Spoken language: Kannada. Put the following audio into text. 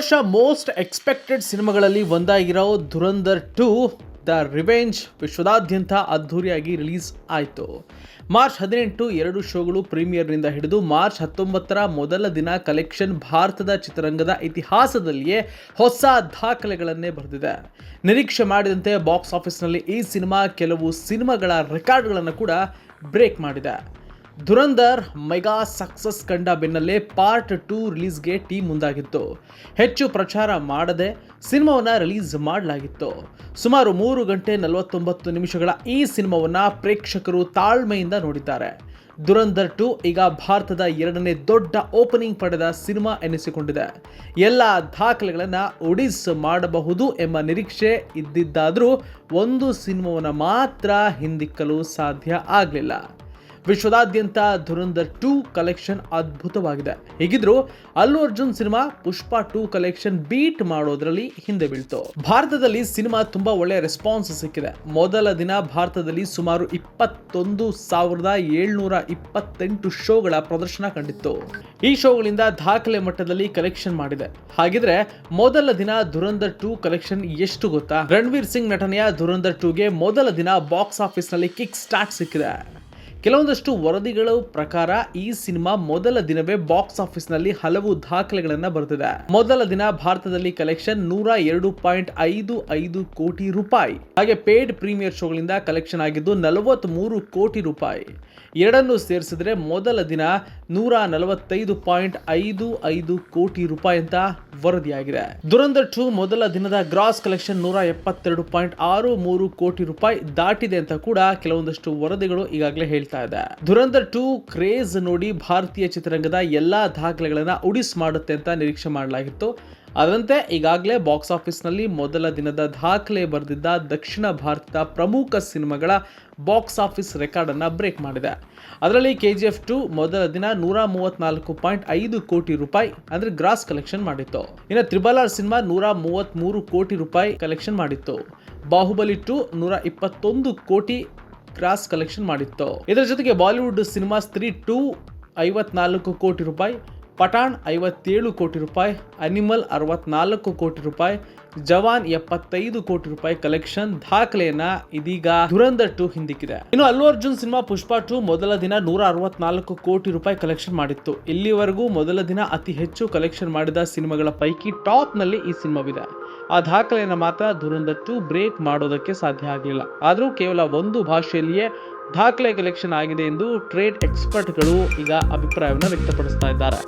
ವರ್ಷ ಮೋಸ್ಟ್ ಎಕ್ಸ್ಪೆಕ್ಟೆಡ್ ಸಿನಿಮಾಗಳಲ್ಲಿ ಒಂದಾಗಿರೋ ಧುರಂಧರ್ 2 ದ ರಿವೆಂಜ್ ವಿಶ್ವದಾದ್ಯಂತ ಅದ್ಧೂರಿಯಾಗಿ ರಿಲೀಸ್ ಆಯಿತು. ಮಾರ್ಚ್ 18 ಎರಡು ಶೋಗಳು ಪ್ರೀಮಿಯರ್ನಿಂದ ಹಿಡಿದು ಮಾರ್ಚ್ 19ರ ಮೊದಲ ದಿನ ಕಲೆಕ್ಷನ್ ಭಾರತದ ಚಿತ್ರರಂಗದ ಇತಿಹಾಸದಲ್ಲಿಯೇ ಹೊಸ ದಾಖಲೆಗಳನ್ನೇ ಬರೆದಿದೆ. ನಿರೀಕ್ಷೆ ಮಾಡಿದಂತೆ ಬಾಕ್ಸ್ ಆಫೀಸ್ನಲ್ಲಿ ಈ ಸಿನಿಮಾ ಕೆಲವು ಸಿನಿಮಾಗಳ ರೆಕಾರ್ಡ್ಗಳನ್ನು ಕೂಡ ಬ್ರೇಕ್ ಮಾಡಿದೆ. ಧುರಂಧರ್ ಮೆಗಾ ಸಕ್ಸಸ್ ಕಂಡ ಬೆನ್ನಲ್ಲೇ ಪಾರ್ಟ್ 2 ರಿಲೀಸ್ಗೆ ಟೀಮ್ ಮುಂದಾಗಿತ್ತು. ಹೆಚ್ಚು ಪ್ರಚಾರ ಮಾಡದೆ ಸಿನಿಮಾವನ್ನು ರಿಲೀಸ್ ಮಾಡಲಾಗಿತ್ತು. ಸುಮಾರು 3 ಗಂಟೆ 49 ನಿಮಿಷಗಳ ಈ ಸಿನಿಮಾವನ್ನು ಪ್ರೇಕ್ಷಕರು ತಾಳ್ಮೆಯಿಂದ ನೋಡಿದ್ದಾರೆ. ಧುರಂಧರ್ 2 ಈಗ ಭಾರತದ ಎರಡನೇ ದೊಡ್ಡ ಓಪನಿಂಗ್ ಪಡೆದ ಸಿನಿಮಾ ಎನಿಸಿಕೊಂಡಿದೆ. ಎಲ್ಲ ದಾಖಲೆಗಳನ್ನು ಉಡಿಸ್ ಮಾಡಬಹುದು ಎಂಬ ನಿರೀಕ್ಷೆ ಇದ್ದಿದ್ದಾದರೂ ಒಂದು ಸಿನಿಮಾವನ್ನು ಮಾತ್ರ ಹಿಂದಿಕ್ಕಲು ಸಾಧ್ಯ ಆಗಲಿಲ್ಲ. ವಿಶ್ವದಾದ್ಯಂತ ಧುರಂಧರ್ 2 ಕಲೆಕ್ಷನ್ ಅದ್ಭುತವಾಗಿದೆ. ಹೀಗಿದ್ರೂ ಅಲ್ಲು ಅರ್ಜುನ್ ಸಿನಿಮಾ ಪುಷ್ಪ 2 ಕಲೆಕ್ಷನ್ ಬೀಟ್ ಮಾಡೋದ್ರಲ್ಲಿ ಹಿಂದೆ ಬೀಳ್ತು. ಭಾರತದಲ್ಲಿ ಸಿನಿಮಾ ತುಂಬಾ ಒಳ್ಳೆ ರೆಸ್ಪಾನ್ಸ್ ಸಿಕ್ಕಿದೆ. ಮೊದಲ ದಿನ ಭಾರತದಲ್ಲಿ ಸುಮಾರು 21,728 ಶೋಗಳ ಪ್ರದರ್ಶನ ಕಂಡಿತ್ತು. ಈ ಶೋಗಳಿಂದ ದಾಖಲೆ ಮಟ್ಟದಲ್ಲಿ ಕಲೆಕ್ಷನ್ ಮಾಡಿದೆ. ಹಾಗಿದ್ರೆ ಮೊದಲ ದಿನ ಧುರಂಧರ್ 2 ಕಲೆಕ್ಷನ್ ಎಷ್ಟು ಗೊತ್ತಾ? ರಣವೀರ್ ಸಿಂಗ್ ನಟನೆಯ ಧುರಂಧರ್ 2ಗೆ ಮೊದಲ ದಿನ ಬಾಕ್ಸ್ ಆಫೀಸ್ ನಲ್ಲಿ ಕಿಕ್ ಸ್ಟಾರ್ಟ್ ಸಿಕ್ಕಿದೆ. ಕೆಲವೊಂದಷ್ಟು ವರದಿಗಳ ಪ್ರಕಾರ ಈ ಸಿನಿಮಾ ಮೊದಲ ದಿನವೇ ಬಾಕ್ಸ್ ಆಫೀಸ್ನಲ್ಲಿ ಹಲವು ದಾಖಲೆಗಳನ್ನು ಬರೆದಿದೆ. ಮೊದಲ ದಿನ ಭಾರತದಲ್ಲಿ ಕಲೆಕ್ಷನ್ 102.55 ಕೋಟಿ ರೂಪಾಯಿ. ಹಾಗೆ ಪೇಡ್ ಪ್ರೀಮಿಯರ್ ಶೋಗಳಿಂದ ಕಲೆಕ್ಷನ್ ಆಗಿದ್ದು 43 ಕೋಟಿ ರೂಪಾಯಿ. ಎರಡನ್ನು ಸೇರಿಸಿದ್ರೆ ಮೊದಲ ದಿನ 145.55 ಕೋಟಿ ರೂಪಾಯಿ ಅಂತ ವರದಿಯಾಗಿದೆ. ಧುರಂಧರ್ 2 ಮೊದಲ ದಿನದ ಗ್ರಾಸ್ ಕಲೆಕ್ಷನ್ 172.63 ಕೋಟಿ ರೂಪಾಯಿ ದಾಟಿದೆ ಅಂತ ಕೂಡ ಕೆಲವೊಂದಷ್ಟು ವರದಿಗಳು ಈಗಾಗಲೇ ಹೇಳ್ತಾ ಇದೆ. ಧುರಂಧರ್ 2 ಕ್ರೇಜ್ ನೋಡಿ ಭಾರತೀಯ ಚಿತ್ರರಂಗದ ಎಲ್ಲಾ ದಾಖಲೆಗಳನ್ನ ಉಡಿಸ್ ಮಾಡುತ್ತೆ ಅಂತ ನಿರೀಕ್ಷೆ ಮಾಡಲಾಗಿತ್ತು. ಅದರಂತೆ ಈಗಾಗಲೇ ಬಾಕ್ಸ್ ಆಫೀಸ್ನಲ್ಲಿ ಮೊದಲ ದಿನದ ದಾಖಲೆ ಬರೆದಿದ್ದ ದಕ್ಷಿಣ ಭಾರತದ ಪ್ರಮುಖ ಸಿನಿಮಾಗಳ ಬಾಕ್ಸ್ ಆಫೀಸ್ ರೆಕಾರ್ಡ್ ಅನ್ನ ಬ್ರೇಕ್ ಮಾಡಿದೆ. ಅದರಲ್ಲಿ KGF 2 ಮೊದಲ ದಿನ 134.5 ಕೋಟಿ ರೂಪಾಯಿ ಅಂದ್ರೆ ಗ್ರಾಸ್ ಕಲೆಕ್ಷನ್ ಮಾಡಿತ್ತು. ಇನ್ನು RRR ಸಿನಿಮಾ 133 ಕೋಟಿ ರೂಪಾಯಿ ಕಲೆಕ್ಷನ್ ಮಾಡಿತ್ತು. ಬಾಹುಬಲಿ 2 121 ಕೋಟಿ ಗ್ರಾಸ್ ಕಲೆಕ್ಷನ್ ಮಾಡಿತ್ತು. ಇದರ ಜೊತೆಗೆ ಬಾಲಿವುಡ್ ಸಿನಿಮಾ ಸ್ತ್ರೀ 2 54 ಕೋಟಿ ರೂಪಾಯಿ, ಪಠಾಣ್ 57 ಕೋಟಿ ರೂಪಾಯಿ, ಅನಿಮಲ್ 64 ಕೋಟಿ ರೂಪಾಯಿ, ಜವಾನ್ 75 ಕೋಟಿ ರೂಪಾಯಿ ಕಲೆಕ್ಷನ್ ದಾಖಲೆಯನ್ನ ಇದೀಗ ಧುರಂಧರ್ 2 ಹಿಂದಿಕ್ಕಿದೆ. ಇನ್ನು ಅಲ್ಲು ಅರ್ಜುನ್ ಸಿನಿಮಾ ಪುಷ್ಪ 2 ಮೊದಲ ದಿನ 164 ಕೋಟಿ ರೂಪಾಯಿ ಕಲೆಕ್ಷನ್ ಮಾಡಿತ್ತು. ಇಲ್ಲಿವರೆಗೂ ಮೊದಲ ದಿನ ಅತಿ ಹೆಚ್ಚು ಕಲೆಕ್ಷನ್ ಮಾಡಿದ ಸಿನಿಮಾಗಳ ಪೈಕಿ ಟಾಪ್ ನಲ್ಲಿ ಈ ಸಿನಿಮಾವಿದೆ. ಆ ದಾಖಲೆಯನ್ನು ಮಾತ್ರ ಧುರಂಧರ್ 2 ಬ್ರೇಕ್ ಮಾಡೋದಕ್ಕೆ ಸಾಧ್ಯ ಆಗಲಿಲ್ಲ. ಆದರೂ ಕೇವಲ ಒಂದು ಭಾಷೆಯಲ್ಲಿಯೇ ದಾಖಲೆ ಕಲೆಕ್ಷನ್ ಆಗಿದೆ ಎಂದು ಟ್ರೇಡ್ ಎಕ್ಸ್ಪರ್ಟ್ಗಳು ಈಗ ಅಭಿಪ್ರಾಯವನ್ನು ವ್ಯಕ್ತಪಡಿಸ್ತಾ ಇದ್ದಾರೆ.